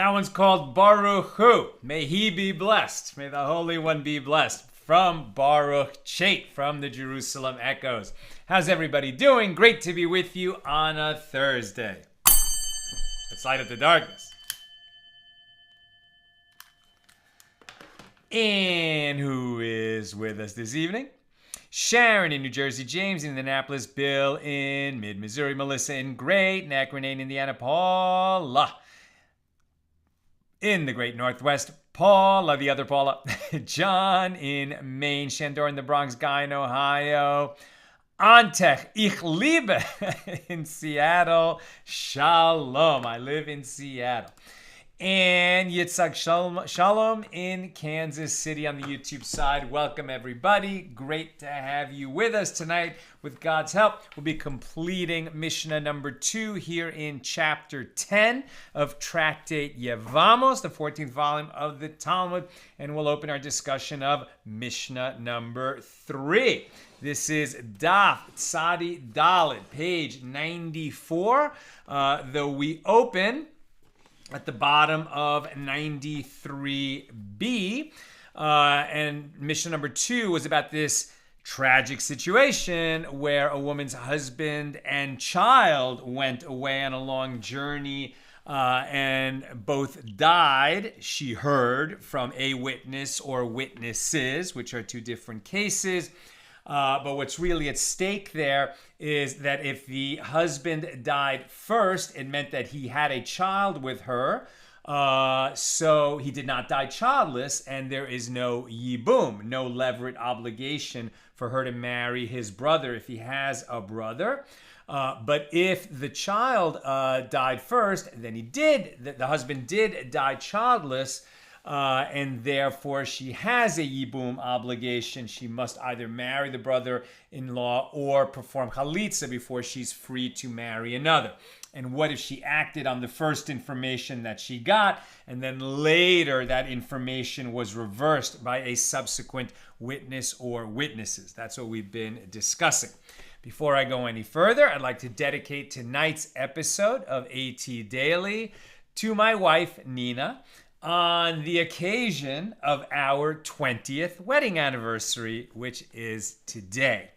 That one's called Baruch Hu. May he be blessed. May the Holy One be blessed. From Baruch Chait, from the Jerusalem Echoes. How's everybody doing? Great to be with you on a Thursday. Let's light up the darkness. And who is with us this evening? Sharon in New Jersey, James in Indianapolis, Bill in mid-Missouri, Melissa in Great Neck, Renee in Indiana, Paula in the Great Northwest, Paula, the other Paula, John in Maine, Shandor in the Bronx, Guy in Ohio, Antech, ich liebe in Seattle, Shalom, I live in Seattle. And Yitzhak Shalom in Kansas City on the YouTube side. Welcome, everybody. Great to have you with us tonight. With God's help, we'll be completing Mishnah number 2 here in chapter 10 of Tractate Yevamos, the 14th volume of the Talmud. And we'll open our discussion of Mishnah number 3. This is Daf Tzadi Dalet, page 94. Though we open at the bottom of 93b. And Mishnah number 2 was about this tragic situation where a woman's husband and child went away on a long journey and both died. She heard from a witness or witnesses, which are two different cases. But what's really at stake there is that if the husband died first, it meant that he had a child with her. So he did not die childless, and there is no yibum, no levirate obligation for her to marry his brother if he has a brother. But if the child died first, then the husband did die childless, and therefore she has a yibum obligation. She must either marry the brother-in-law or perform chalitza before she's free to marry another. And what if she acted on the first information that she got, and then later that information was reversed by a subsequent witness or witnesses? That's what we've been discussing. Before I go any further, I'd like to dedicate tonight's episode of AT Daily to my wife, Nina, on the occasion of our 20th wedding anniversary, which is today.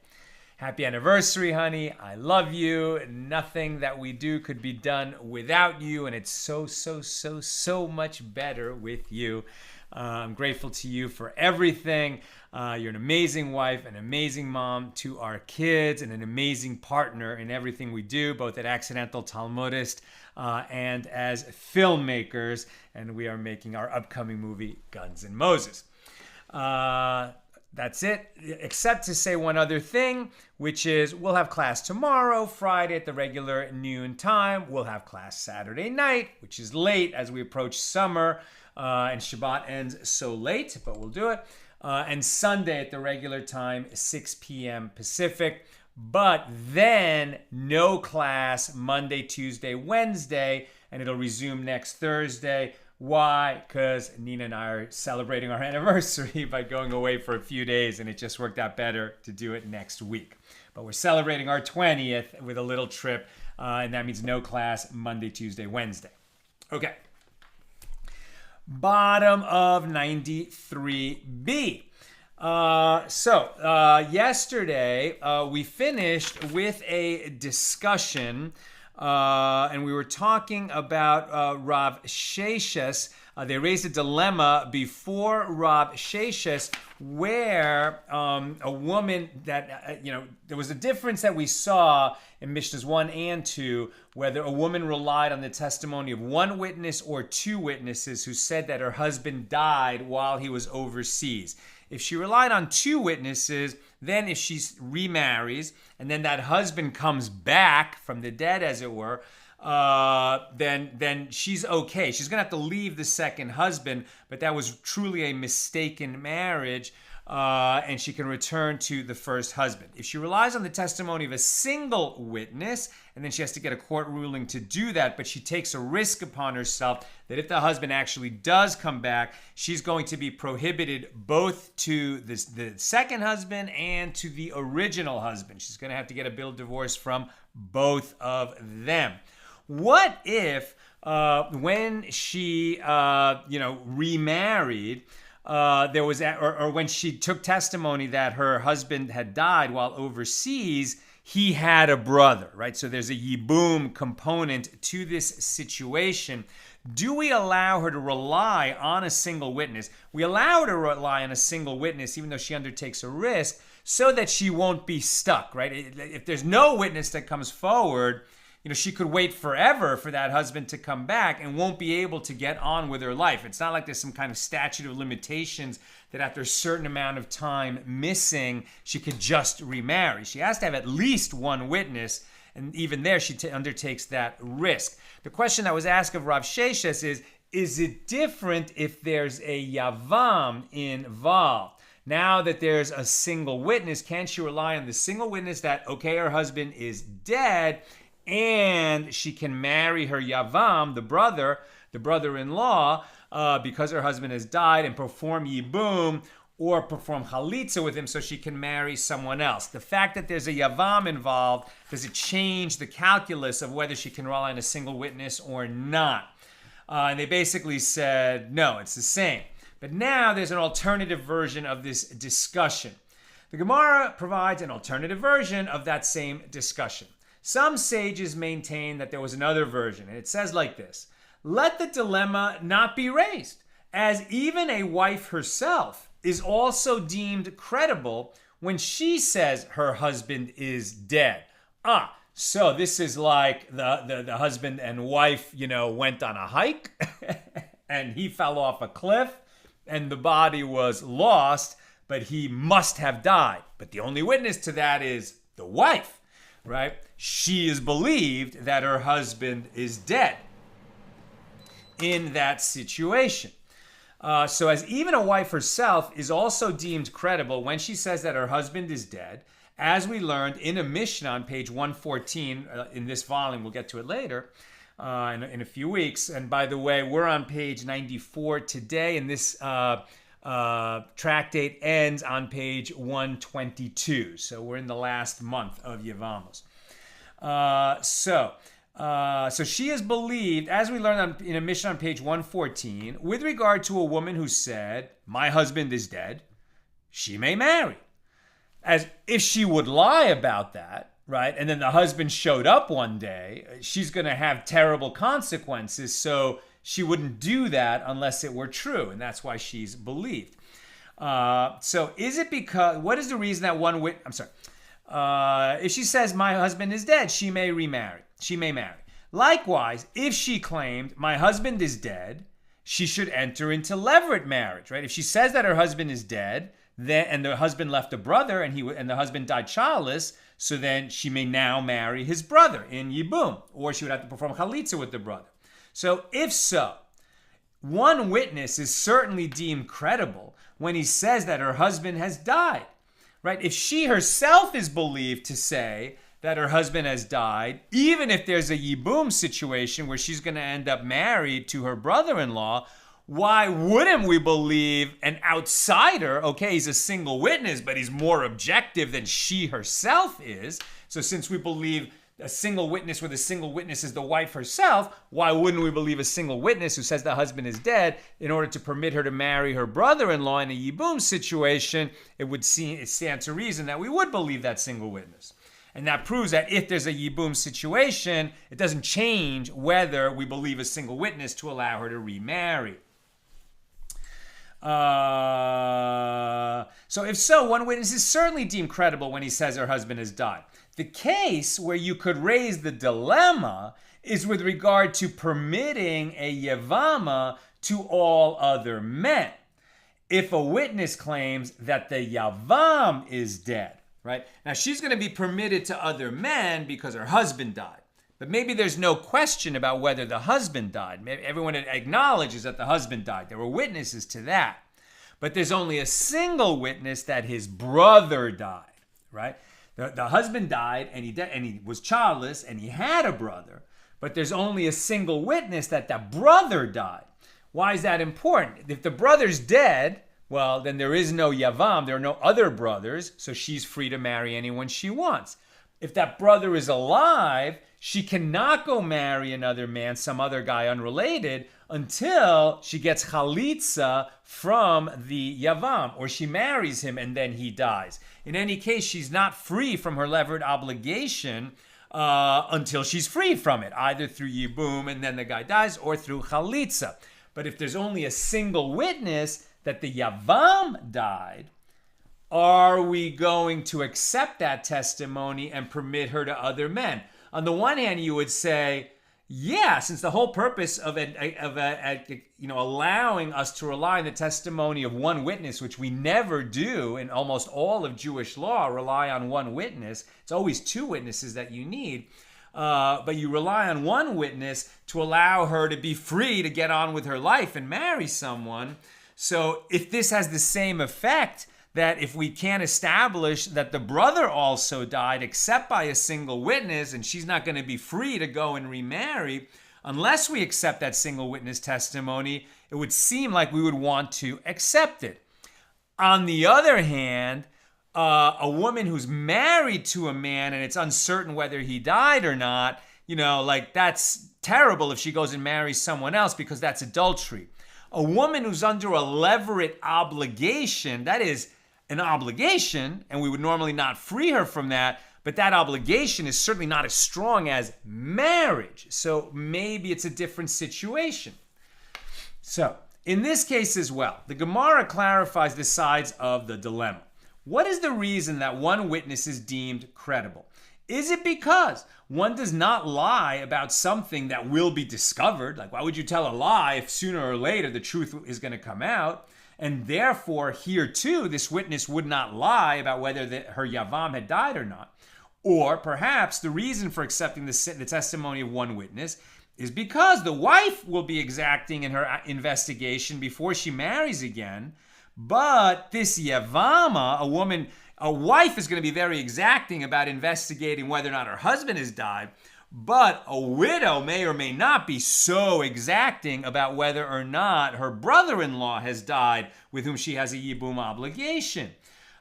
Happy anniversary, honey. I love you. Nothing that we do could be done without you, and it's so much better with you. I'm grateful to you for everything. You're an amazing wife, an amazing mom to our kids, and an amazing partner in everything we do, both at Accidental Talmudist and as filmmakers. And we are making our upcoming movie, Guns N' Moses. That's it, except to say one other thing, which is we'll have class tomorrow, Friday at the regular noon time. We'll have class Saturday night, which is late as we approach summer, and Shabbat ends so late, but we'll do it. And Sunday at the regular time, 6 p.m. Pacific. But then no class Monday, Tuesday, Wednesday, and it'll resume next Thursday. Why? Because Nina and I are celebrating our anniversary by going away for a few days, and it just worked out better to do it next week. But we're celebrating our 20th with a little trip, and that means no class Monday, Tuesday, Wednesday. Okay. Bottom of 93b. Yesterday we finished with a discussion, and we were talking about Rav Sheshes. They raised a dilemma before Rav Sheshes where a woman that, there was a difference that we saw in Mishnahs 1 and 2, whether a woman relied on the testimony of one witness or two witnesses who said that her husband died while he was overseas. If she relied on two witnesses, then if she remarries and then that husband comes back from the dead, as it were, then she's okay. She's going to have to leave the second husband, but that was truly a mistaken marriage, and she can return to the first husband. If she relies on the testimony of a single witness, and then she has to get a court ruling to do that, but she takes a risk upon herself that if the husband actually does come back, she's going to be prohibited both to the second husband and to the original husband. She's going to have to get a bill of divorce from both of them. What if when she, remarried, there was, or when she took testimony that her husband had died while overseas, he had a brother, right? So there's a yibum component to this situation. Do we allow her to rely on a single witness? We allow her to rely on a single witness, even though she undertakes a risk, so that she won't be stuck, right? If there's no witness that comes forward, she could wait forever for that husband to come back and won't be able to get on with her life. It's not like there's some kind of statute of limitations that after a certain amount of time missing, she could just remarry. She has to have at least one witness, and even there, she undertakes that risk. The question that was asked of Rav Sheshes is it different if there's a yavam involved? Now that there's a single witness, can she rely on the single witness that, okay, her husband is dead, and she can marry her yavam, the brother-in-law, because her husband has died, and perform yibum or perform chalitza with him so she can marry someone else? The fact that there's a yavam involved, does it change the calculus of whether she can rely on a single witness or not? And they basically said, no, it's the same. But now there's an alternative version of this discussion. The Gemara provides an alternative version of that same discussion. Some sages maintain that there was another version, and it says like this: let the dilemma not be raised, as even a wife herself is also deemed credible when she says her husband is dead. So this is like the husband and wife, went on a hike and he fell off a cliff and the body was lost, but he must have died. But the only witness to that is the wife, right? She is believed that her husband is dead in that situation. So as even a wife herself is also deemed credible when she says that her husband is dead, as we learned in a Mishnah on page 114 in this volume. We'll get to it later in a few weeks. And by the way, we're on page 94 today, and this tractate ends on page 122. So we're in the last month of Yevamos. So she is believed, as we learned in a Mishnah on page 114, with regard to a woman who said, my husband is dead, she may marry. As if she would lie about that, right, and then the husband showed up one day, she's going to have terrible consequences, so she wouldn't do that unless it were true, and that's why she's believed. So is it because, what is the reason that if she says my husband is dead, she may remarry. She may marry. Likewise, if she claimed my husband is dead, she should enter into levirate marriage, right? If she says that her husband is dead, and the husband left a brother, and the husband died childless, so then she may now marry his brother in yibum, or she would have to perform chalitza with the brother. So if so, one witness is certainly deemed credible when he says that her husband has died, right? If she herself is believed to say that her husband has died, even if there's a yibum situation where she's going to end up married to her brother-in-law, why wouldn't we believe an outsider? Okay, he's a single witness, but he's more objective than she herself is. So since we believe a single witness where the single witness is the wife herself, why wouldn't we believe a single witness who says the husband is dead in order to permit her to marry her brother-in-law in a yibum situation? It stands to reason that we would believe that single witness. And that proves that if there's a yibum situation, it doesn't change whether we believe a single witness to allow her to remarry. So if so, one witness is certainly deemed credible when he says her husband has died. The case where you could raise the dilemma is with regard to permitting a yevama to all other men. If a witness claims that the yavam is dead, right? Now she's going to be permitted to other men because her husband died. But maybe there's no question about whether the husband died. Maybe everyone acknowledges that the husband died. There were witnesses to that. But there's only a single witness that his brother died, right? The husband died, and he was childless, and he had a brother. But there's only a single witness that the brother died. Why is that important? If the brother's dead, well, then there is no yavam. There are no other brothers, so she's free to marry anyone she wants. If that brother is alive, she cannot go marry another man, some other guy unrelated, until she gets chalitza from the yavam, or she marries him and then he dies. In any case, she's not free from her levered obligation until she's free from it, either through yibum and then the guy dies, or through chalitza. But if there's only a single witness that the yavam died, are we going to accept that testimony and permit her to other men? On the one hand, you would say, yeah, since the whole purpose of allowing us to rely on the testimony of one witness, which we never do in almost all of Jewish law, rely on one witness. It's always two witnesses that you need. But you rely on one witness to allow her to be free to get on with her life and marry someone. So if this has the same effect, that if we can't establish that the brother also died except by a single witness, and she's not going to be free to go and remarry, unless we accept that single witness testimony, it would seem like we would want to accept it. On the other hand, a woman who's married to a man and it's uncertain whether he died or not, that's terrible if she goes and marries someone else, because that's adultery. A woman who's under a levirate obligation, that is an obligation, and we would normally not free her from that, but that obligation is certainly not as strong as marriage. So maybe it's a different situation. So in this case as well, the Gemara clarifies the sides of the dilemma. What is the reason that one witness is deemed credible? Is it because one does not lie about something that will be discovered? Like, why would you tell a lie if sooner or later the truth is going to come out? And therefore, here too, this witness would not lie about whether her yavam had died or not. Or perhaps the reason for accepting the testimony of one witness is because the wife will be exacting in her investigation before she marries again. But this yevama, a wife is going to be very exacting about investigating whether or not her husband has died. But a widow may or may not be so exacting about whether or not her brother-in-law has died, with whom she has a yibum obligation.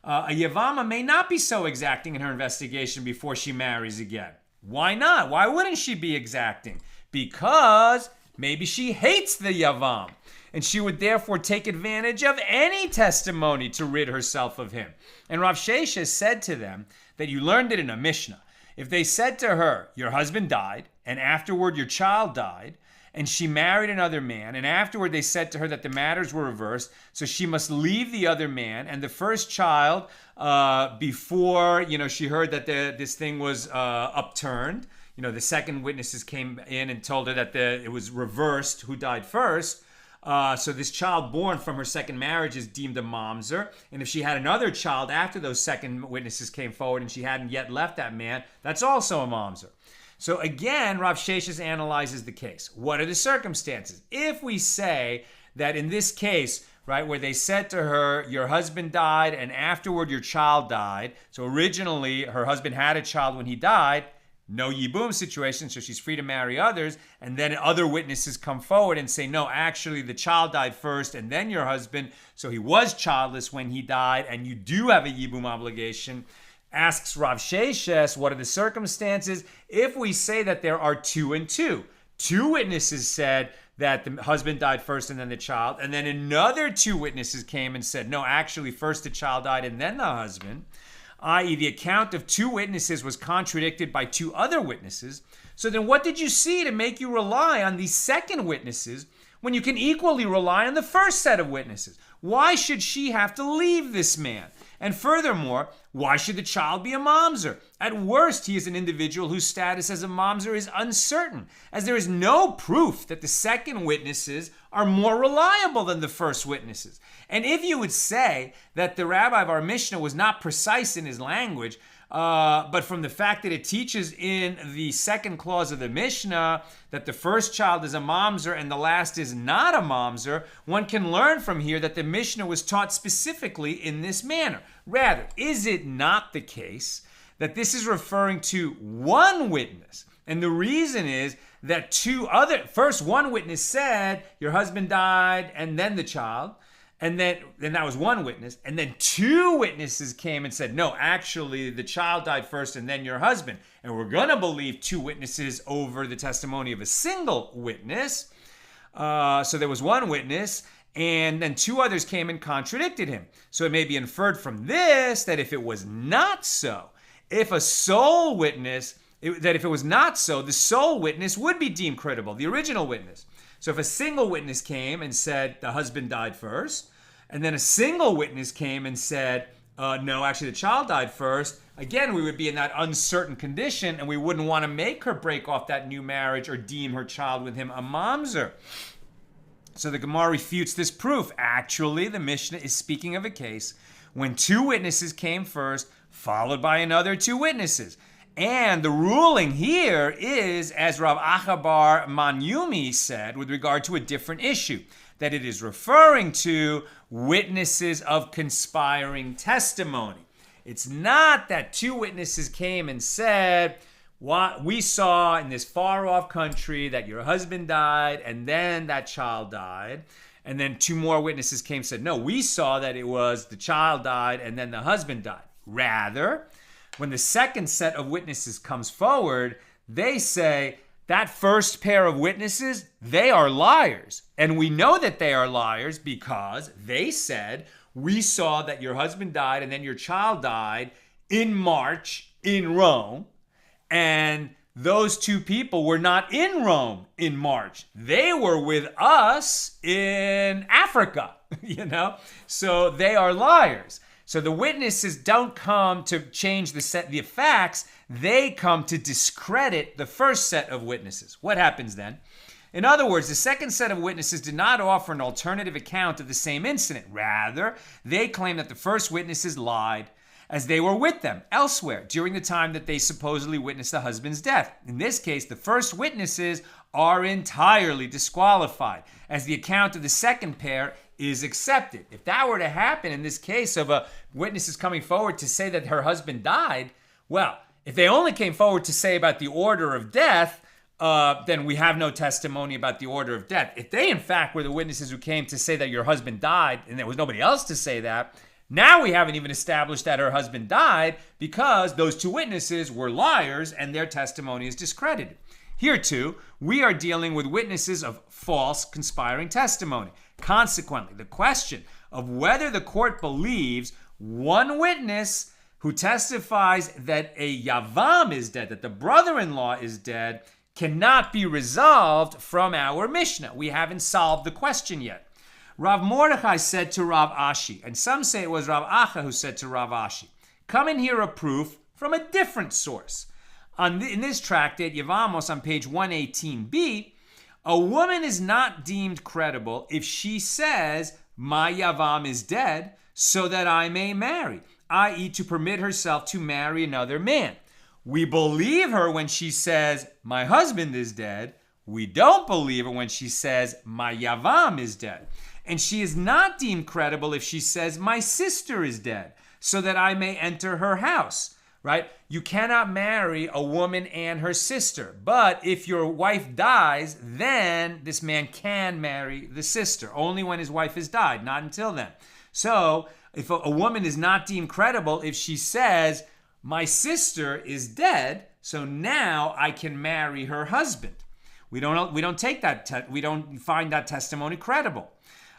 A yevama may not be so exacting in her investigation before she marries again. Why not? Why wouldn't she be exacting? Because maybe she hates the yavam, and she would therefore take advantage of any testimony to rid herself of him. And Rav Sheshes said to them that you learned it in a Mishnah. If they said to her, your husband died, and afterward your child died, and she married another man, and afterward they said to her that the matters were reversed, so she must leave the other man, and the first child, before she heard that this thing was upturned, the second witnesses came in and told her that it was reversed, who died first. So this child born from her second marriage is deemed a mamzer. And if she had another child after those second witnesses came forward and she hadn't yet left that man, that's also a mamzer. So again, Rav Sheshes analyzes the case. What are the circumstances? If we say that in this case, right, where they said to her, your husband died and afterward your child died. So originally her husband had a child when he died. No yibum situation, so she's free to marry others, and then other witnesses come forward and say, no, actually the child died first and then your husband, so he was childless when he died and you do have a yibum obligation. Asks Rav Sheshes, what are the circumstances? If we say that there are 2 and 2, 2 witnesses said that the husband died first and then the child, and then another 2 witnesses came and said, no, actually first the child died and then the husband, i.e. the account of 2 witnesses was contradicted by 2 other witnesses. So then what did you see to make you rely on these second witnesses when you can equally rely on the first set of witnesses? Why should she have to leave this man? And furthermore, why should the child be a mamzer? At worst, he is an individual whose status as a mamzer is uncertain, as there is no proof that the second witnesses are more reliable than the first witnesses. And if you would say that the rabbi of our Mishnah was not precise in his language, but from the fact that it teaches in the second clause of the Mishnah that the first child is a mamzer and the last is not a mamzer, one can learn from here that the Mishnah was taught specifically in this manner. Rather, is it not the case that this is referring to one witness? And the reason is that first one witness said, your husband died and then the child. And then that was one witness. And then two witnesses came and said, no, actually, the child died first and then your husband. And we're going to believe two witnesses over the testimony of a single witness. So there was one witness, and then two others came and contradicted him. So it may be inferred from this that if it was not so, if a sole witness, that if it was not so, the sole witness would be deemed credible, the original witness. So if a single witness came and said the husband died first, and then a single witness came and said, no, actually the child died first, again, we would be in that uncertain condition, and we wouldn't want to make her break off that new marriage or deem her child with him a mamzer. So the Gemara refutes this proof. Actually, the Mishnah is speaking of a case when two witnesses came first, followed by another two witnesses. And the ruling here is, as Rav Acha bar Manyumi said, with regard to a different issue, that it is referring to witnesses of conspiring testimony. It's not that two witnesses came and said, what we saw in this far-off country that your husband died and then that child died. And then two more witnesses came and said, no, we saw that it was the child died and then the husband died. Rather, when the second set of witnesses comes forward, they say that first pair of witnesses, they are liars. And we know that they are liars because they said, we saw that your husband died and then your child died in March in Rome. And those two people were not in Rome in March. They were with us in Africa, So they are liars. So the witnesses don't come to change the facts. They come to discredit the first set of witnesses. What happens then? In other words, the second set of witnesses did not offer an alternative account of the same incident. Rather, they claim that the first witnesses lied as they were with them elsewhere during the time that they supposedly witnessed the husband's death. In this case, the first witnesses are entirely disqualified, as the account of the second pair is accepted. If that were to happen in this case of a witnesses coming forward to say that her husband died, well, if they only came forward to say about the order of death, then we have no testimony about the order of death. If they, in fact, were the witnesses who came to say that your husband died and there was nobody else to say that, now we haven't even established that her husband died because those two witnesses were liars and their testimony is discredited. Here, too, we are dealing with witnesses of false conspiring testimony. Consequently, the question of whether the court believes one witness who testifies that a yavam is dead, that the brother-in-law is dead, cannot be resolved from our Mishnah. We haven't solved the question yet. Rav Mordechai said to Rav Ashi, and some say it was Rav Acha who said to Rav Ashi, come and hear a proof from a different source. In this tractate, Yevamos, on page 118b, a woman is not deemed credible if she says, my yavam is dead, so that I may marry, i.e. to permit herself to marry another man. We believe her when she says, my husband is dead. We don't believe her when she says, my yavam is dead. And she is not deemed credible if she says, my sister is dead, so that I may enter her house, right? You cannot marry a woman and her sister. But if your wife dies, then this man can marry the sister, only when his wife has died, not until then. So if a woman is not deemed credible if she says, my sister is dead, so now I can marry her husband. We don't take that. We don't find that testimony credible.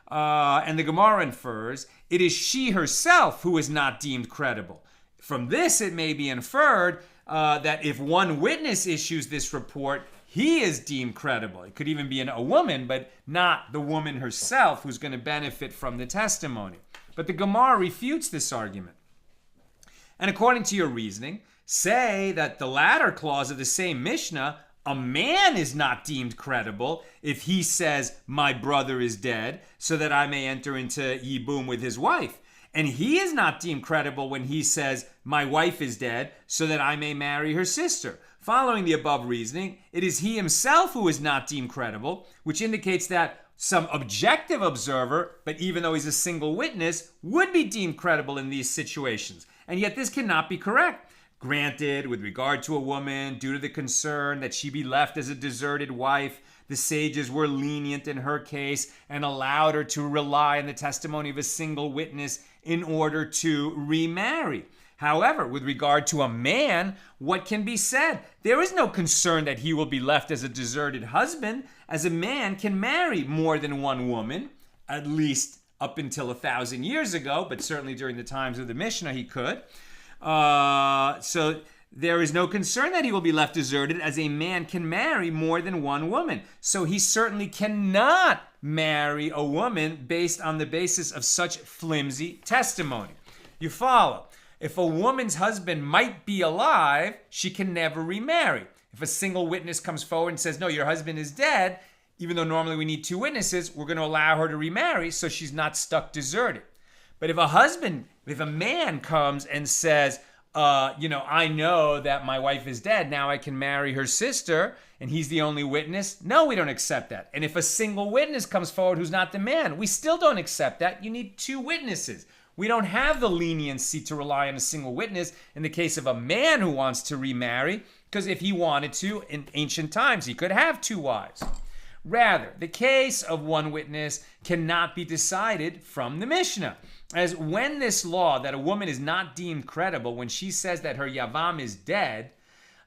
And the Gemara infers it is she herself who is not deemed credible. From this, it may be inferred that if one witness issues this report, he is deemed credible. It could even be a woman, but not the woman herself who's going to benefit from the testimony. But the Gemara refutes this argument. And according to your reasoning, say that the latter clause of the same Mishnah, a man is not deemed credible if he says, my brother is dead, so that I may enter into yibum with his wife. And he is not deemed credible when he says, my wife is dead, so that I may marry her sister. Following the above reasoning, it is he himself who is not deemed credible, which indicates that some objective observer, but even though he's a single witness, would be deemed credible in these situations. And yet this cannot be correct. Granted, with regard to a woman, due to the concern that she be left as a deserted wife, the sages were lenient in her case and allowed her to rely on the testimony of a single witness in order to remarry. However, with regard to a man, what can be said? There is no concern that he will be left as a deserted husband, as a man can marry more than one woman, at least up until 1,000 years ago, but certainly during the times of the Mishnah he could. So there is no concern that he will be left deserted, as a man can marry more than one woman. So he certainly cannot marry a woman based on the basis of such flimsy testimony. You follow? If a woman's husband might be alive, she can never remarry. If a single witness comes forward and says, no, your husband is dead, even though normally we need two witnesses, we're going to allow her to remarry so she's not stuck deserted. But if a man comes and says, I know that my wife is dead, now I can marry her sister, and he's the only witness, no, we don't accept that. And if a single witness comes forward who's not the man, we still don't accept that. You need two witnesses. We don't have the leniency to rely on a single witness in the case of a man who wants to remarry, because if he wanted to, in ancient times, he could have two wives. Rather, the case of one witness cannot be decided from the Mishnah, as when this law that a woman is not deemed credible when she says that her yavam is dead,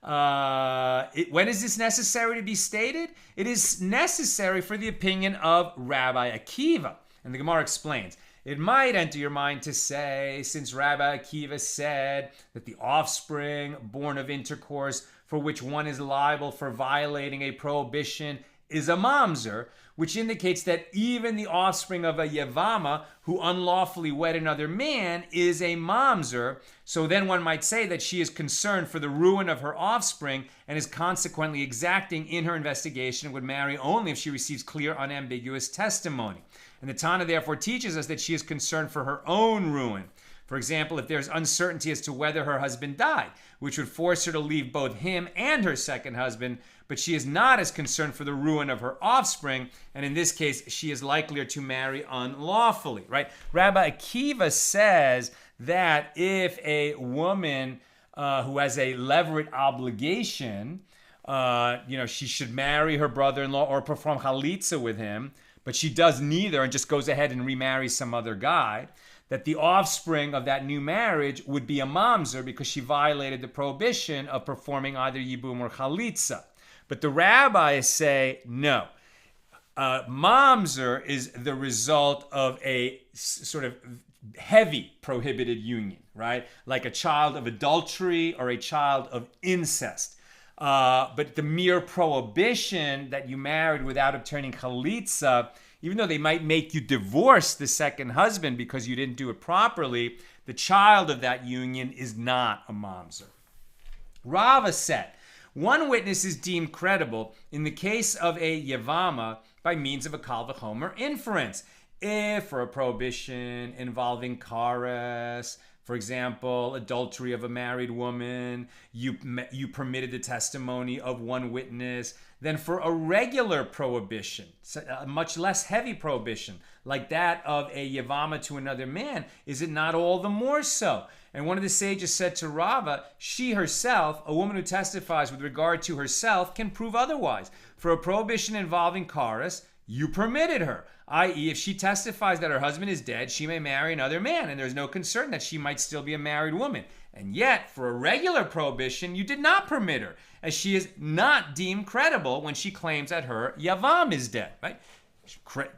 when is this necessary to be stated? It is necessary for the opinion of Rabbi Akiva. And the Gemara explains, it might enter your mind to say, since Rabbi Akiva said that the offspring born of intercourse for which one is liable for violating a prohibition is a mamzer, which indicates that even the offspring of a Yevama who unlawfully wed another man is a mamzer. So then one might say that she is concerned for the ruin of her offspring and is consequently exacting in her investigation and would marry only if she receives clear, unambiguous testimony. And the Tana therefore teaches us that she is concerned for her own ruin. For example, if there's uncertainty as to whether her husband died, which would force her to leave both him and her second husband, but she is not as concerned for the ruin of her offspring, and in this case, she is likelier to marry unlawfully, right? Rabbi Akiva says that if a woman who has a levirate obligation, she should marry her brother-in-law or perform chalitza with him, but she does neither and just goes ahead and remarries some other guy, that the offspring of that new marriage would be a mamzer because she violated the prohibition of performing either yibum or chalitza. But the rabbis say, no. Mamzer is the result of a sort of heavy prohibited union, right? Like a child of adultery or a child of incest. But the mere prohibition that you married without obtaining chalitza, even though they might make you divorce the second husband because you didn't do it properly, the child of that union is not a mamzer. Rava said, one witness is deemed credible in the case of a yevama by means of a kal v'chomer inference. If for a prohibition involving kares, for example, adultery of a married woman, you permitted the testimony of one witness, then for a regular prohibition, a much less heavy prohibition, like that of a yevama to another man, is it not all the more so? And one of the sages said to Rava, she herself, a woman who testifies with regard to herself, can prove otherwise. For a prohibition involving kares, you permitted her, i.e., if she testifies that her husband is dead, she may marry another man, and there's no concern that she might still be a married woman. And yet, for a regular prohibition, you did not permit her, as she is not deemed credible when she claims that her yavam is dead, right?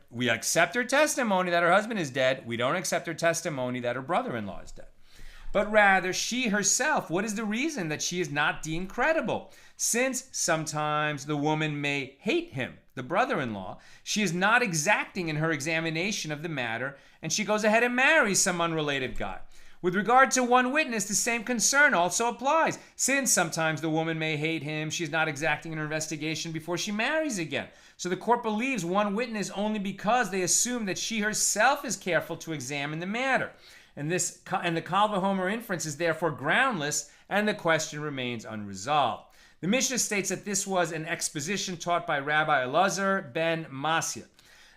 We accept her testimony that her husband is dead. We don't accept her testimony that her brother-in-law is dead. But rather, she herself, what is the reason that she is not deemed credible? Since sometimes the woman may hate him, the brother-in-law, she is not exacting in her examination of the matter, and she goes ahead and marries some unrelated guy. With regard to one witness, the same concern also applies. Since sometimes the woman may hate him, she is not exacting in her investigation before she marries again. So the court believes one witness only because they assume that she herself is careful to examine the matter. And the kal v'chomer inference is therefore groundless, and the question remains unresolved. The Mishnah states that this was an exposition taught by Rabbi Elazar ben Masya.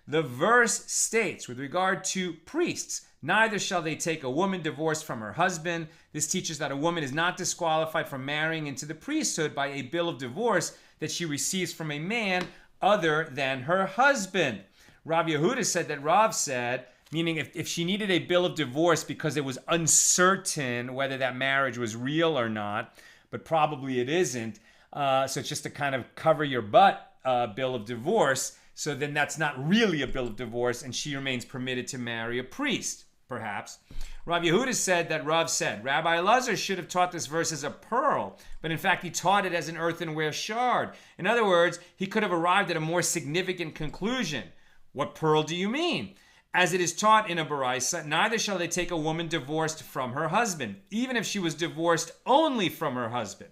The verse states, with regard to priests, neither shall they take a woman divorced from her husband. This teaches that a woman is not disqualified from marrying into the priesthood by a bill of divorce that she receives from a man other than her husband. Rav Yehuda said that Rav said, meaning if she needed a bill of divorce because it was uncertain whether that marriage was real or not, but probably it isn't, so it's just to kind of cover your butt bill of divorce, so then that's not really a bill of divorce and she remains permitted to marry a priest, perhaps. Rav Yehuda said that Rav said, Rabbi Elazar should have taught this verse as a pearl, but in fact he taught it as an earthenware shard. In other words, he could have arrived at a more significant conclusion. What pearl do you mean? As it is taught in a baraisa, neither shall they take a woman divorced from her husband, even if she was divorced only from her husband.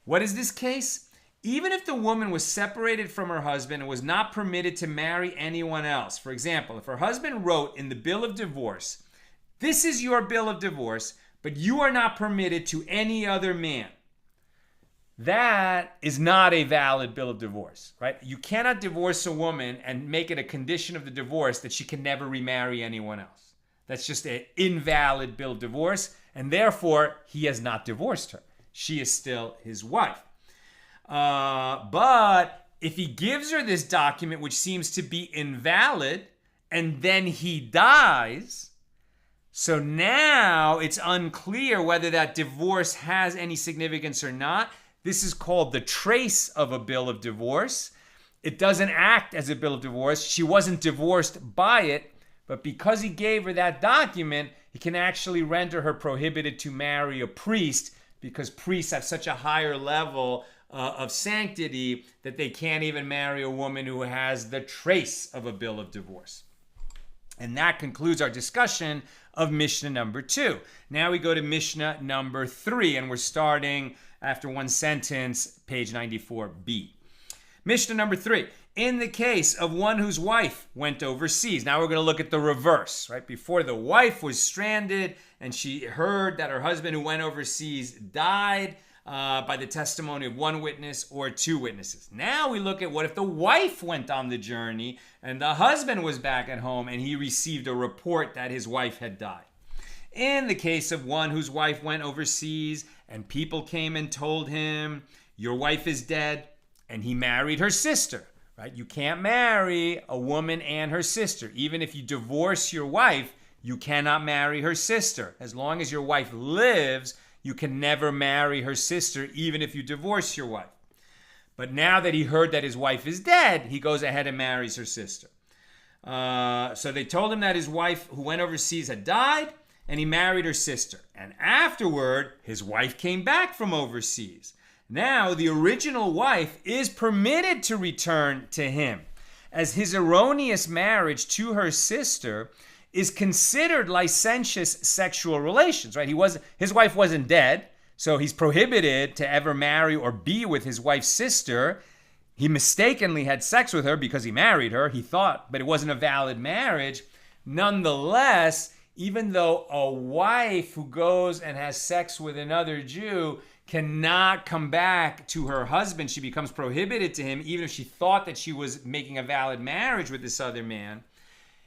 What is this case? Even if the woman was separated from her husband and was not permitted to marry anyone else. For example, if her husband wrote in the bill of divorce, this is your bill of divorce, but you are not permitted to any other man. That is not a valid bill of divorce, right? You cannot divorce a woman and make it a condition of the divorce that she can never remarry anyone else. That's just an invalid bill of divorce, and therefore he has not divorced her. She is still his wife. But if he gives her this document, which seems to be invalid, and then he dies, so now it's unclear whether that divorce has any significance or not. This is called the trace of a bill of divorce. It doesn't act as a bill of divorce. She wasn't divorced by it, but because he gave her that document, he can actually render her prohibited to marry a priest, because priests have such a higher level of sanctity that they can't even marry a woman who has the trace of a bill of divorce. And that concludes our discussion of Mishnah number 2. Now we go to Mishnah number 3, and we're starting after one sentence, page 94b. Mishnah number 3. In the case of one whose wife went overseas. Now we're going to look at the reverse, right? Before, the wife was stranded and she heard that her husband who went overseas died by the testimony of one witness or two witnesses. Now we look at what if the wife went on the journey and the husband was back at home and he received a report that his wife had died. In the case of one whose wife went overseas and people came and told him, your wife is dead, and he married her sister, right? You can't marry a woman and her sister. Even if you divorce your wife, you cannot marry her sister. As long as your wife lives, you can never marry her sister, even if you divorce your wife. But now that he heard that his wife is dead, he goes ahead and marries her sister. So they told him that his wife who went overseas had died, and he married her sister. And afterward, his wife came back from overseas. Now, the original wife is permitted to return to him, as his erroneous marriage to her sister is considered licentious sexual relations, right? His wife wasn't dead, so he's prohibited to ever marry or be with his wife's sister. He mistakenly had sex with her because he married her, he thought, but it wasn't a valid marriage. Nonetheless, even though a wife who goes and has sex with another Jew cannot come back to her husband, she becomes prohibited to him, even if she thought that she was making a valid marriage with this other man.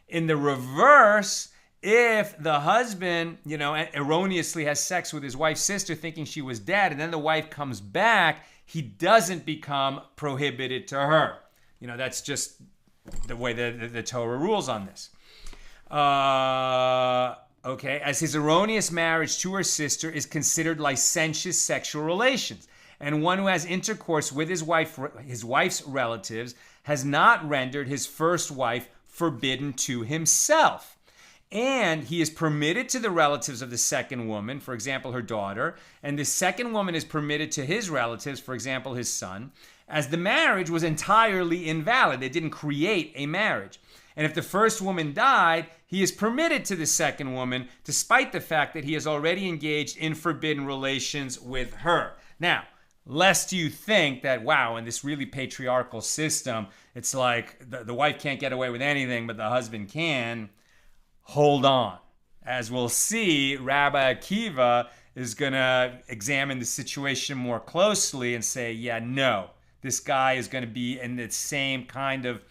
In the reverse, if the husband, erroneously has sex with his wife's sister thinking she was dead, and then the wife comes back, he doesn't become prohibited to her. That's just the way the Torah rules on this. As his erroneous marriage to her sister is considered licentious sexual relations, and one who has intercourse with his wife's relatives has not rendered his first wife forbidden to himself. And he is permitted to the relatives of the second woman, for example, her daughter, and the second woman is permitted to his relatives, for example, his son, as the marriage was entirely invalid. It didn't create a marriage. And if the first woman died, he is permitted to the second woman, despite the fact that he has already engaged in forbidden relations with her. Now, lest you think that, wow, in this really patriarchal system, it's like the wife can't get away with anything, but the husband can. Hold on. As we'll see, Rabbi Akiva is going to examine the situation more closely and say, yeah, no, this guy is going to be in the same kind of,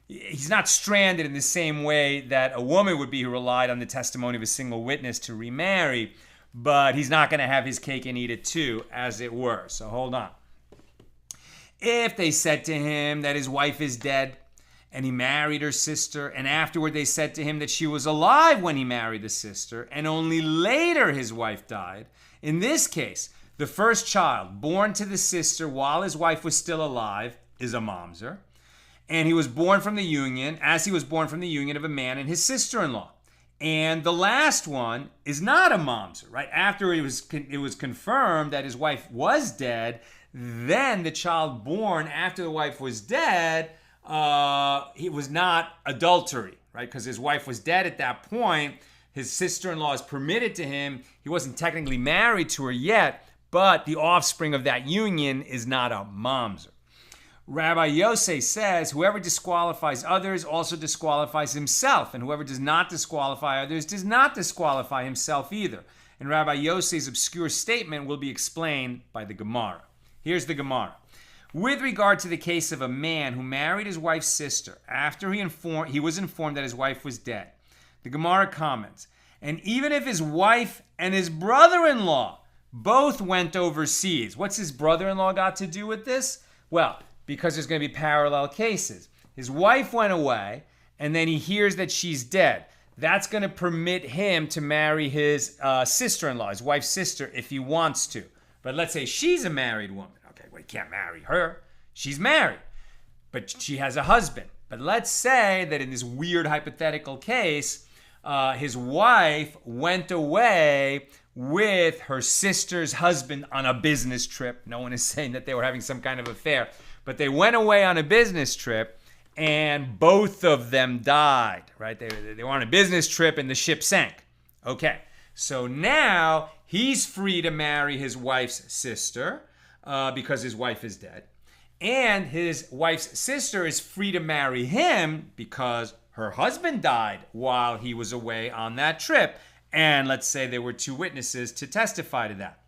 he's not stranded in the same way that a woman would be who relied on the testimony of a single witness to remarry, but he's not going to have his cake and eat it too, as it were. So hold on. if they said to him that his wife is dead and he married her sister, and afterward they said to him that she was alive when he married the sister, and only later his wife died. In this case, the first child born to the sister while his wife was still alive is a mamzer, and he was born from the union, as he was born from the union of a man and his sister-in-law. And the last one is not a mamzer, right? After it was confirmed that his wife was dead, then the child born after the wife was dead, he was not adultery, right? Because his wife was dead at that point. His sister-in-law is permitted to him. He wasn't technically married to her yet, but the offspring of that union is not a mamzer. Rabbi Yosef says, whoever disqualifies others also disqualifies himself, and whoever does not disqualify others does not disqualify himself either. And Rabbi Yosef's obscure statement will be explained by the Gemara. Here's the Gemara. With regard to the case of a man who married his wife's sister after he was informed that his wife was dead, the Gemara comments, and even if his wife and his brother-in-law both went overseas, what's his brother-in-law got to do with this? Well, because there's going to be parallel cases. His wife went away, and then he hears that she's dead. That's going to permit him to marry his sister-in-law, his wife's sister, if he wants to. But let's say she's a married woman. Okay, well, he can't marry her. She's married, but she has a husband. But let's say that in this weird hypothetical case, his wife went away with her sister's husband on a business trip. No one is saying that they were having some kind of affair, but they went away on a business trip and both of them died, right? They were on a business trip and the ship sank. Okay, so now he's free to marry his wife's sister because his wife is dead. And his wife's sister is free to marry him because her husband died while he was away on that trip. And let's say there were two witnesses to testify to that.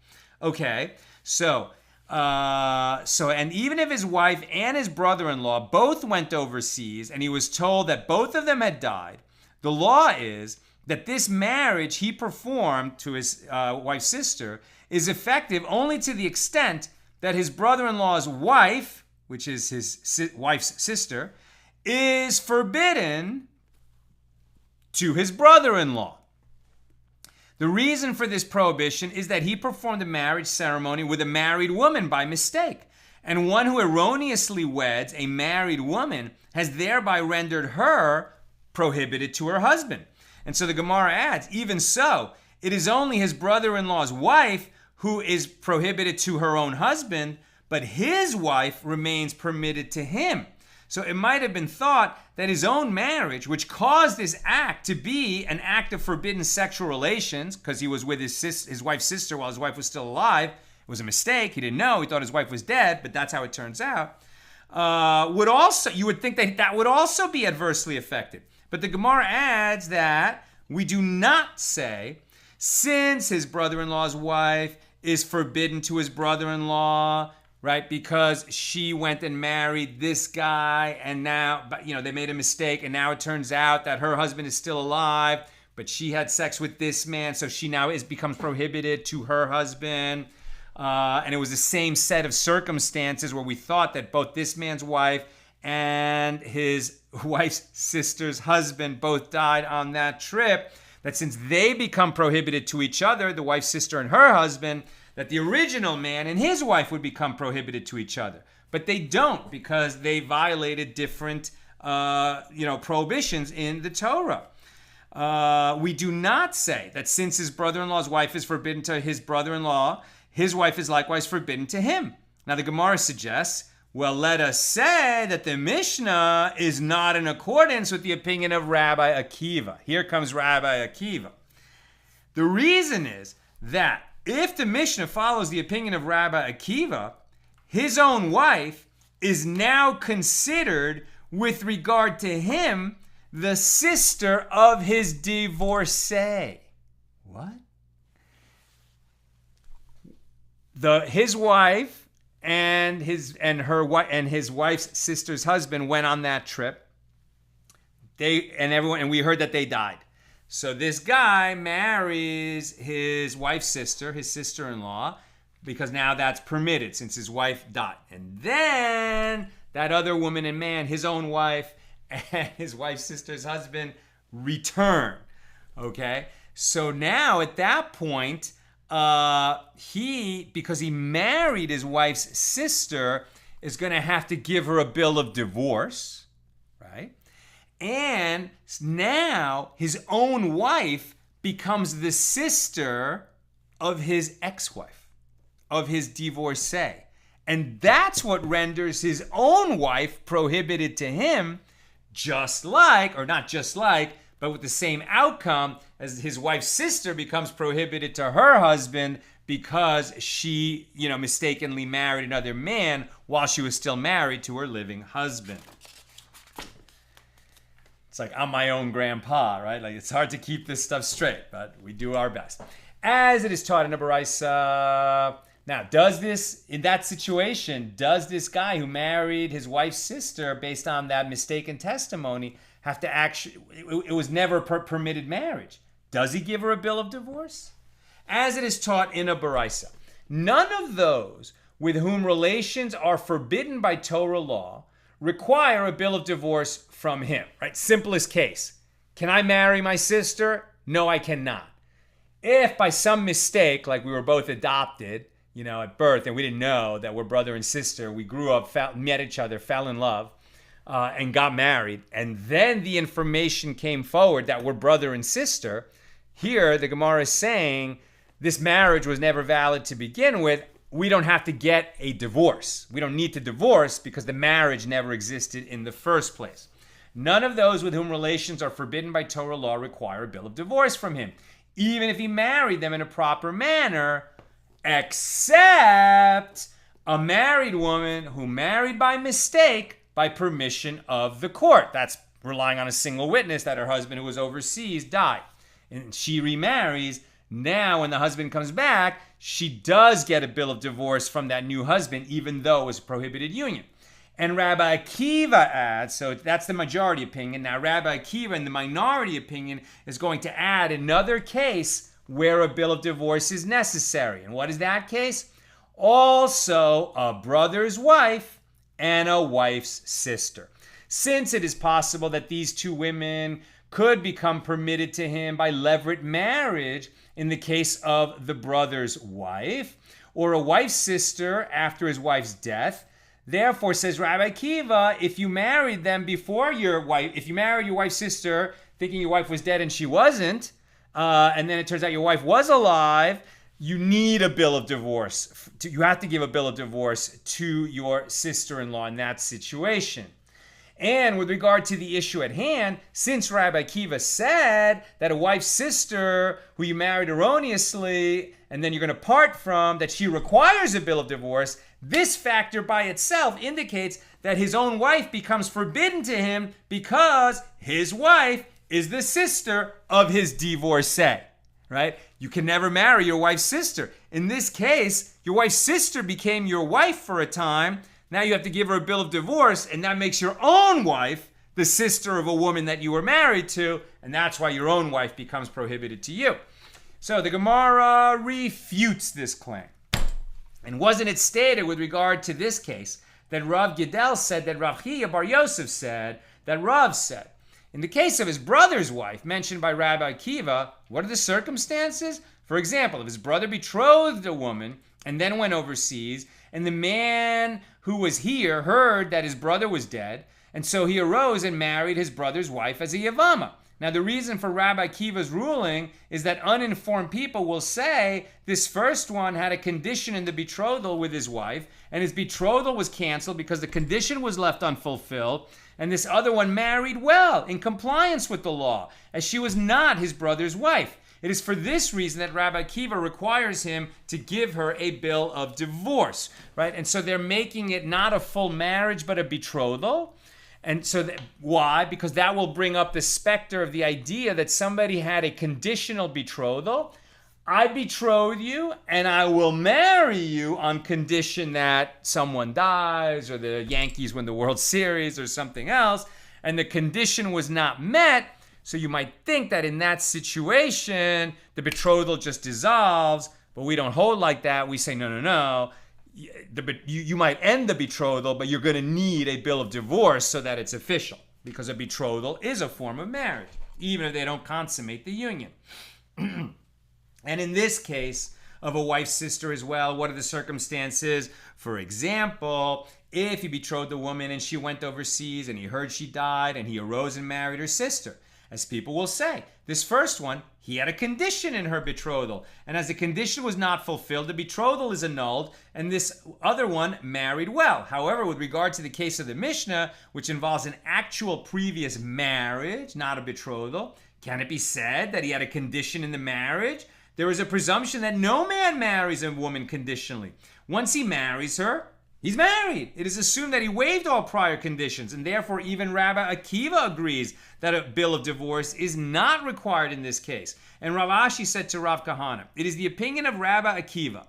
Okay, so and even if his wife and his brother-in-law both went overseas and he was told that both of them had died, the law is that this marriage he performed to his wife's sister is effective only to the extent that his brother-in-law's wife, which is his wife's sister, is forbidden to his brother-in-law. The reason for this prohibition is that he performed a marriage ceremony with a married woman by mistake, and one who erroneously weds a married woman has thereby rendered her prohibited to her husband. And so the Gemara adds, even so, it is only his brother-in-law's wife who is prohibited to her own husband, but his wife remains permitted to him. So it might have been thought that his own marriage, which caused this act to be an act of forbidden sexual relations, because he was with his wife's sister while his wife was still alive, it was a mistake. He didn't know. He thought his wife was dead, but that's how it turns out. You would think that would also be adversely affected. But the Gemara adds that we do not say, since his brother-in-law's wife is forbidden to his brother-in-law, right? Because she went and married this guy, and now, they made a mistake, and now it turns out that her husband is still alive, but she had sex with this man, so she now becomes prohibited to her husband. And it was the same set of circumstances where we thought that both this man's wife and his wife's sister's husband both died on that trip, that since they become prohibited to each other, the wife's sister and her husband, that the original man and his wife would become prohibited to each other. But they don't, because they violated different prohibitions in the Torah. We do not say that since his brother-in-law's wife is forbidden to his brother-in-law, his wife is likewise forbidden to him. Now the Gemara suggests, well, let us say that the Mishnah is not in accordance with the opinion of Rabbi Akiva. Here comes Rabbi Akiva. The reason is that if the Mishnah follows the opinion of Rabbi Akiva, his own wife is now considered, with regard to him, the sister of his divorcee. What? His wife and his wife's sister's husband went on that trip. We heard that they died. So this guy marries his wife's sister, his sister-in-law, because now that's permitted since his wife died. And then that other woman and man, his own wife and his wife's sister's husband, return. Okay? So now at that point, because he married his wife's sister, is going to have to give her a bill of divorce, right? And now his own wife becomes the sister of his ex-wife, of his divorcee. And that's what renders his own wife prohibited to him, just like, or not just like, but with the same outcome as his wife's sister becomes prohibited to her husband because she, mistakenly married another man while she was still married to her living husband. It's like, I'm my own grandpa, right? Like, it's hard to keep this stuff straight, but we do our best. As it is taught in the Baraisa. Now, in that situation, does this guy who married his wife's sister based on that mistaken testimony have to actually, it was never permitted marriage? Does he give her a bill of divorce? As it is taught in a Baraisa, none of those with whom relations are forbidden by Torah law require a bill of divorce from him, right? Simplest case. Can I marry my sister? No, I cannot. If by some mistake, like we were both adopted, at birth, and we didn't know that we're brother and sister, we grew up, met each other, fell in love, and got married, and then the information came forward that we're brother and sister, here the Gemara is saying this marriage was never valid to begin with. We don't have to get a divorce. We don't need to divorce because the marriage never existed in the first place. None of those with whom relations are forbidden by Torah law require a bill of divorce from him, even if he married them in a proper manner, except a married woman who married by mistake by permission of the court. That's relying on a single witness that her husband who was overseas died. And she remarries. Now when the husband comes back, she does get a bill of divorce from that new husband, even though it was a prohibited union. And Rabbi Akiva adds, so that's the majority opinion. Now Rabbi Akiva in the minority opinion is going to add another case where a bill of divorce is necessary. And what is that case? Also a brother's wife and a wife's sister. Since it is possible that these two women could become permitted to him by levirate marriage in the case of the brother's wife or a wife's sister after his wife's death. Therefore, says Rabbi Akiva, if you married them before your wife, if you married your wife's sister thinking your wife was dead and she wasn't, and then it turns out your wife was alive, you need a bill of divorce. You have to give a bill of divorce to your sister-in-law in that situation. And with regard to the issue at hand, since Rabbi Akiva said that a wife's sister who you married erroneously and then you're going to part from, that she requires a bill of divorce, this factor by itself indicates that his own wife becomes forbidden to him because his wife is the sister of his divorcee, right? You can never marry your wife's sister. In this case, your wife's sister became your wife for a time. Now you have to give her a bill of divorce, and that makes your own wife the sister of a woman that you were married to, and that's why your own wife becomes prohibited to you. So the Gemara refutes this claim. And wasn't it stated with regard to this case that Rav Gidel said that Rav Chiya Bar Yosef said that Rav said? In the case of his brother's wife, mentioned by Rabbi Akiva, what are the circumstances? For example, if his brother betrothed a woman and then went overseas, and the man who was here heard that his brother was dead, and so he arose and married his brother's wife as a Yevama. Now, the reason for Rabbi Akiva's ruling is that uninformed people will say this first one had a condition in the betrothal with his wife, and his betrothal was canceled because the condition was left unfulfilled, and this other one married well in compliance with the law, as she was not his brother's wife. It is for this reason that Rabbi Akiva requires him to give her a bill of divorce, right? And so they're making it not a full marriage, but a betrothal. And so why? Because that will bring up the specter of the idea that somebody had a conditional betrothal. I betroth you and I will marry you on condition that someone dies or the Yankees win the World Series or something else. And the condition was not met. So you might think that in that situation, the betrothal just dissolves. But we don't hold like that. We say, no. You might end the betrothal, but you're going to need a bill of divorce so that it's official, because a betrothal is a form of marriage, even if they don't consummate the union. And in this case of a wife's sister as well, what are the circumstances? For example, if he betrothed a woman and she went overseas and he heard she died and he arose and married her sister, as people will say, this first one, he had a condition in her betrothal, and as the condition was not fulfilled, the betrothal is annulled, and this other one married well. However, with regard to the case of the Mishnah, which involves an actual previous marriage, not a betrothal, can it be said that he had a condition in the marriage? There is a presumption that no man marries a woman conditionally. Once he marries her, he's married. It is assumed that he waived all prior conditions, and therefore even Rabbi Akiva agrees that a bill of divorce is not required in this case. And Rav Ashi said to Rav Kahana, it is the opinion of Rabbi Akiva.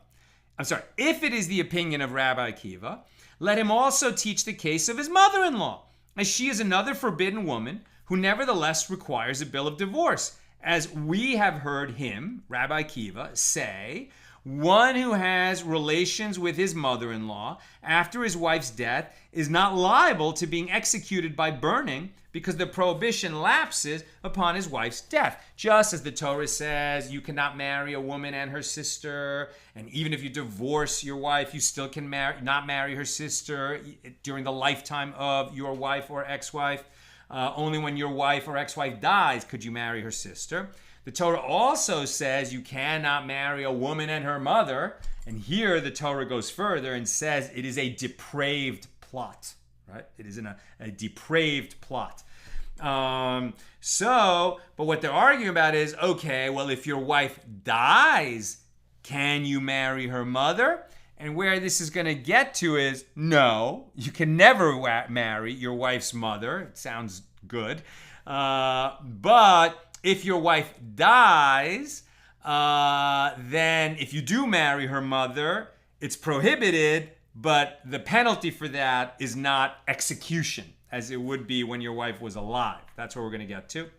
If it is the opinion of Rabbi Akiva, let him also teach the case of his mother-in-law, as she is another forbidden woman who nevertheless requires a bill of divorce. As we have heard him, Rabbi Akiva, say, one who has relations with his mother-in-law after his wife's death is not liable to being executed by burning because the prohibition lapses upon his wife's death. Just as the Torah says, you cannot marry a woman and her sister, and even if you divorce your wife, you still can not marry her sister during the lifetime of your wife or ex-wife. Only when your wife or ex-wife dies could you marry her sister. The Torah also says you cannot marry a woman and her mother. And here the Torah goes further and says it is a depraved plot. Right? It is a depraved plot. But what they're arguing about is, okay, well, if your wife dies, can you marry her mother? And where this is going to get to is, no, you can never marry your wife's mother. It sounds good. But if your wife dies, then if you do marry her mother, it's prohibited, but the penalty for that is not execution, as it would be when your wife was alive. That's where we're going to get to.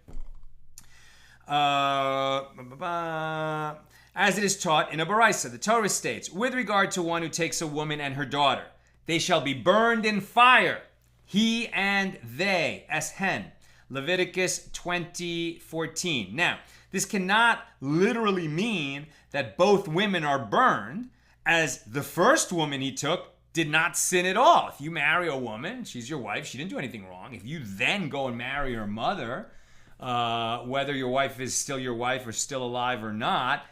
As it is taught in a Baraisa, the Torah states, with regard to one who takes a woman and her daughter, they shall be burned in fire, he and they, as hen. Leviticus 20:14. Now, this cannot literally mean that both women are burned, as the first woman he took did not sin at all. If you marry a woman, she's your wife, she didn't do anything wrong. If you then go and marry her mother, whether your wife is still your wife or still alive or not,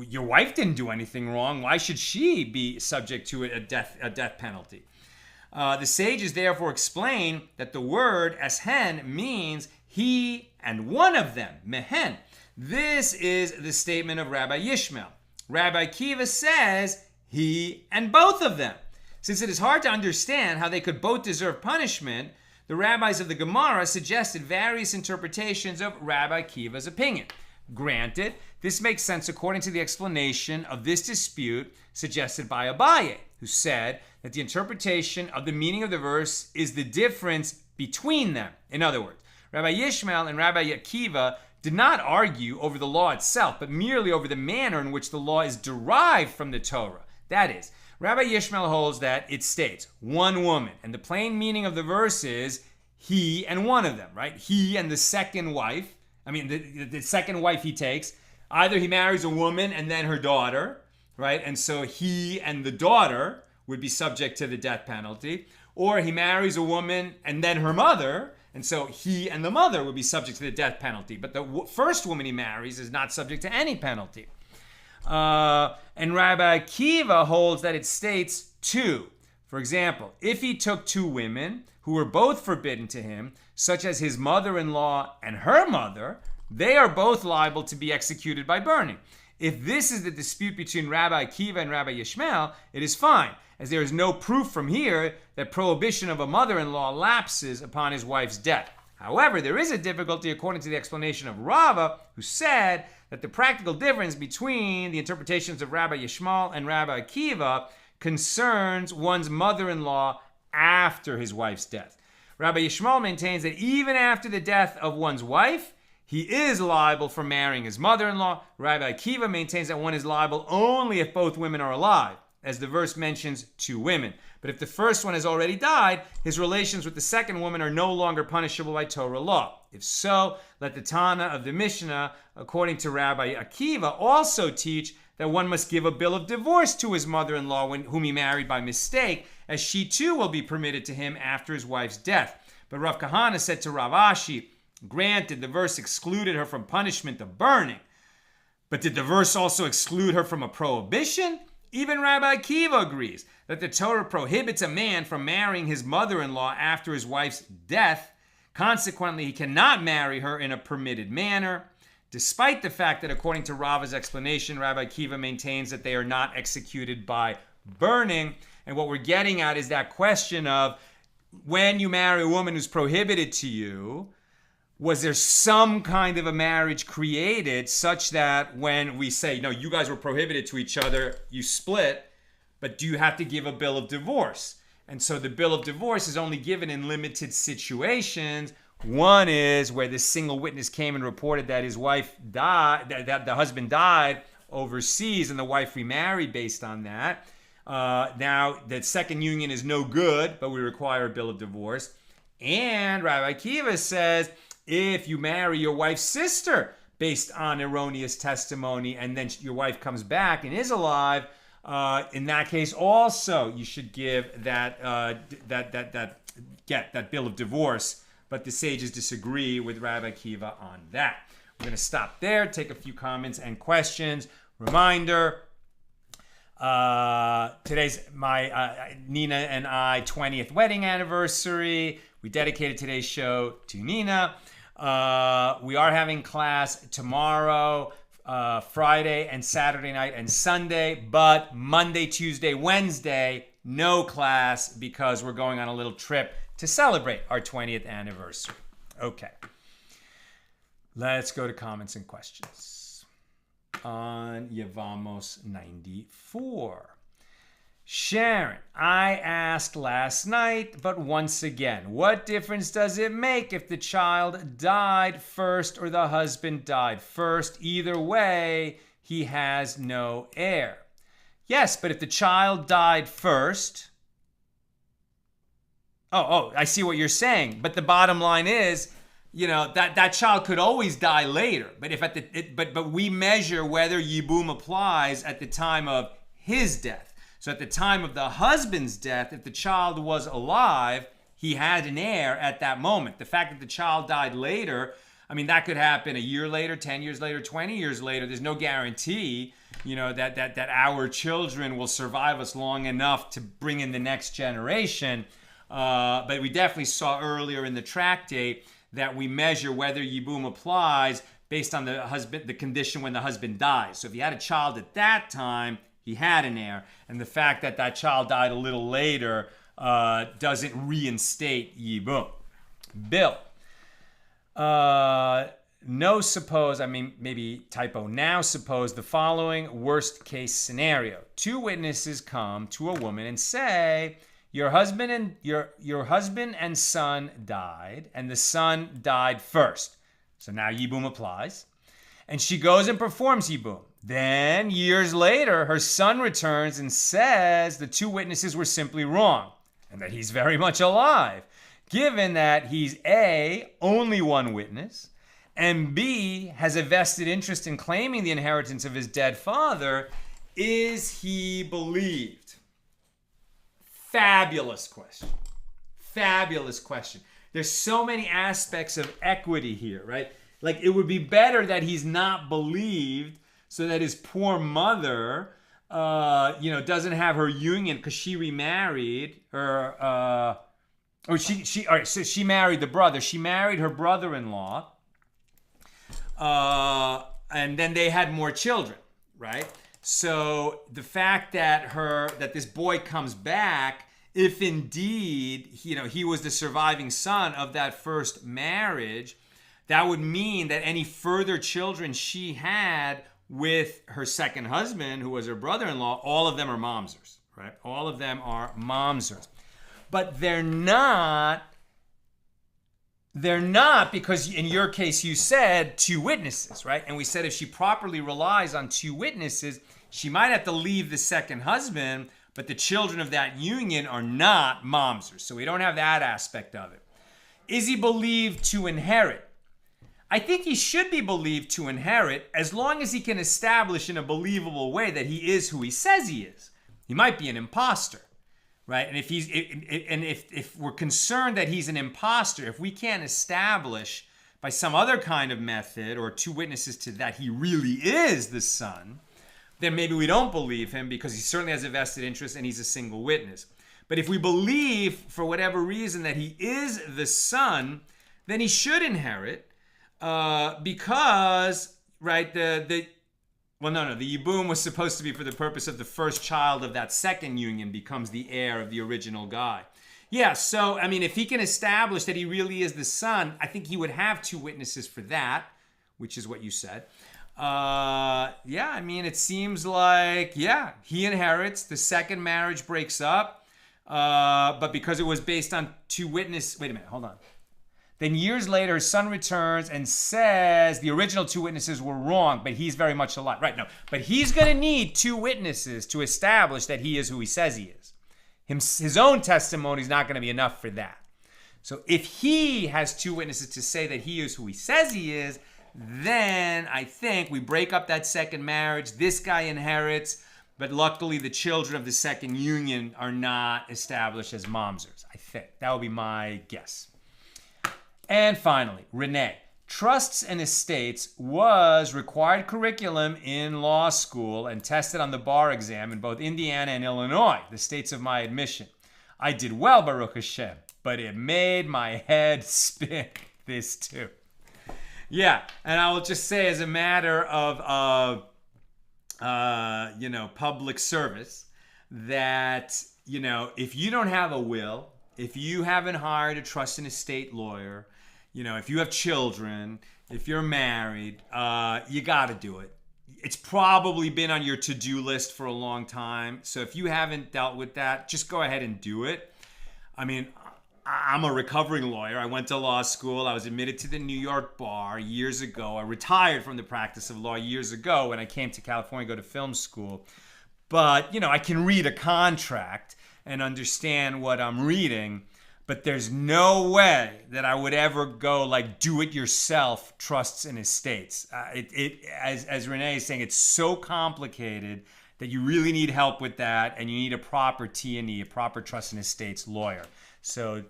your wife didn't do anything wrong. Why should she be subject to a death penalty? The sages therefore explain that the word eshen means he and one of them, mehen. This is the statement of Rabbi Yishmael. Rabbi Akiva says he and both of them. Since it is hard to understand how they could both deserve punishment, the rabbis of the Gemara suggested various interpretations of Rabbi Akiva's opinion. Granted, this makes sense according to the explanation of this dispute suggested by Abaye, who said that the interpretation of the meaning of the verse is the difference between them. In other words, Rabbi Yishmael and Rabbi Akiva did not argue over the law itself, but merely over the manner in which the law is derived from the Torah. That is, Rabbi Yishmael holds that it states one woman, and the plain meaning of the verse is he and one of them, right? He and the second wife. The second wife he takes, either he marries a woman and then her daughter, right? And so he and the daughter would be subject to the death penalty. Or he marries a woman and then her mother, and so he and the mother would be subject to the death penalty. But the first woman he marries is not subject to any penalty. And Rabbi Akiva holds that it states two. For example, if he took two women who were both forbidden to him, such as his mother-in-law and her mother, they are both liable to be executed by burning. If this is the dispute between Rabbi Akiva and Rabbi Yishmael, it is fine, as there is no proof from here that prohibition of a mother-in-law lapses upon his wife's death. However, there is a difficulty according to the explanation of Rava, who said that the practical difference between the interpretations of Rabbi Yishmael and Rabbi Akiva concerns one's mother-in-law after his wife's death. Rabbi Yishmael maintains that even after the death of one's wife, he is liable for marrying his mother-in-law. Rabbi Akiva maintains that one is liable only if both women are alive, as the verse mentions 2 women. But if the first one has already died, his relations with the second woman are no longer punishable by Torah law. If so, let the Tana of the Mishnah, according to Rabbi Akiva, also teach that one must give a bill of divorce to his mother-in-law whom he married by mistake, as she too will be permitted to him after his wife's death. But Rav Kahana said to Rav Ashi, granted, the verse excluded her from punishment of burning, but did the verse also exclude her from a prohibition? Even Rabbi Akiva agrees that the Torah prohibits a man from marrying his mother-in-law after his wife's death. Consequently, he cannot marry her in a permitted manner, despite the fact that, according to Rava's explanation, Rabbi Akiva maintains that they are not executed by burning. And what we're getting at is that question of, when you marry a woman who's prohibited to you, was there some kind of a marriage created such that when we say, no, you guys were prohibited to each other, you split, but do you have to give a bill of divorce? And so the bill of divorce is only given in limited situations. One is where the single witness came and reported that his wife died, that the husband died overseas, and the wife remarried based on that. Now, that second union is no good, but we require a bill of divorce. And Rabbi Akiva says, if you marry your wife's sister based on erroneous testimony, and then your wife comes back and is alive, in that case also you should give that bill of divorce. But the sages disagree with Rabbi Akiva on that. We're going to stop there, take a few comments and questions. Reminder, today's my Nina and I 20th wedding anniversary. We dedicated today's show to Nina. We are having class tomorrow, Friday and Saturday night and Sunday, but Monday, Tuesday, Wednesday, no class because we're going on a little trip to celebrate our 20th anniversary. Okay. Let's go to comments and questions. On Yevamos 94. Sharon, I asked last night, but once again, what difference does it make if the child died first or the husband died first? Either way, he has no heir. Yes, but if the child died first... Oh, I see what you're saying. But the bottom line is, that child could always die later. But but we measure whether Yibum applies at the time of his death. So at the time of the husband's death, if the child was alive, he had an heir at that moment. The fact that the child died later, that could happen a year later, 10 years later, 20 years later. There's no guarantee, that our children will survive us long enough to bring in the next generation. But we definitely saw earlier in the tractate that we measure whether Yibum applies based on the condition when the husband dies. So if you had a child at that time, he had an heir, and the fact that that child died a little later doesn't reinstate Yibum. Bill. No, suppose, maybe typo, now suppose the following worst case scenario. 2 witnesses come to a woman and say, your husband and son died, and the son died first. So now Yibum applies. And she goes and performs Yibum. Then, years later, her son returns and says the 2 witnesses were simply wrong, and that he's very much alive, given that he's A, only one witness, and B, has a vested interest in claiming the inheritance of his dead father. Is he believed? Fabulous question. Fabulous question. There's so many aspects of equity here, right? Like, it would be better that he's not believed so that his poor mother, doesn't have her union because she remarried her, so she married the brother. She married her brother-in-law, and then they had more children, right? So the fact that this boy comes back, if indeed, he was the surviving son of that first marriage, that would mean that any further children she had with her second husband, who was her brother-in-law, all of them are mamzers, right? All of them are mamzers. But they're not They're not, because in your case you said two witnesses, right? And we said if she properly relies on two witnesses, she might have to leave the second husband, but the children of that union are not mamzers. So we don't have that aspect of it. Is he believed to inherit? I think he should be believed to inherit as long as he can establish in a believable way that he is who he says he is. He might be an imposter. Right, and if we're concerned that he's an imposter, if we can't establish by some other kind of method or two witnesses to that he really is the son, then maybe we don't believe him because he certainly has a vested interest and he's a single witness. But if we believe for whatever reason that he is the son, then he should inherit because, right, the Yibum was supposed to be for the purpose of the first child of that second union becomes the heir of the original guy. Yeah, so, I mean, if he can establish that he really is the son, I think he would have two witnesses for that, which is what you said. I mean, it seems like, he inherits, the second marriage breaks up, but because it was based on two witnesses, wait a minute, hold on. Then years later, his son returns and says the original two witnesses were wrong, but he's very much alive. Right, no. But he's going to need two witnesses to establish that he is who he says he is. His own testimony is not going to be enough for that. So if he has two witnesses to say that he is who he says he is, then I think we break up that second marriage. This guy inherits, but luckily the children of the second union are not established as mamzers. I think. That would be my guess. And finally, Renee. Trusts and estates was required curriculum in law school and tested on the bar exam in both Indiana and Illinois, the states of my admission. I did well, Baruch Hashem, but it made my head spin, this too. Yeah, and I will just say as a matter of public service that, if you don't have a will, if you haven't hired a trust and estate lawyer, if you have children, if you're married, you got to do it. It's probably been on your to-do list for a long time. So if you haven't dealt with that, just go ahead and do it. I mean, I'm a recovering lawyer. I went to law school. I was admitted to the New York bar years ago. I retired from the practice of law years ago when I came to California to go to film school. But, I can read a contract and understand what I'm reading. But there's no way that I would ever go like do-it-yourself trusts and estates. As Renee is saying, it's so complicated that you really need help with that, and you need a proper T&E, a proper trust and estates lawyer. So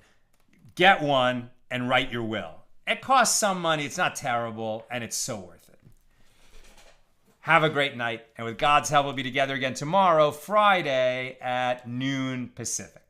get one and write your will. It costs some money. It's not terrible, and it's so worth it. Have a great night, and with God's help, we'll be together again tomorrow, Friday at noon Pacific.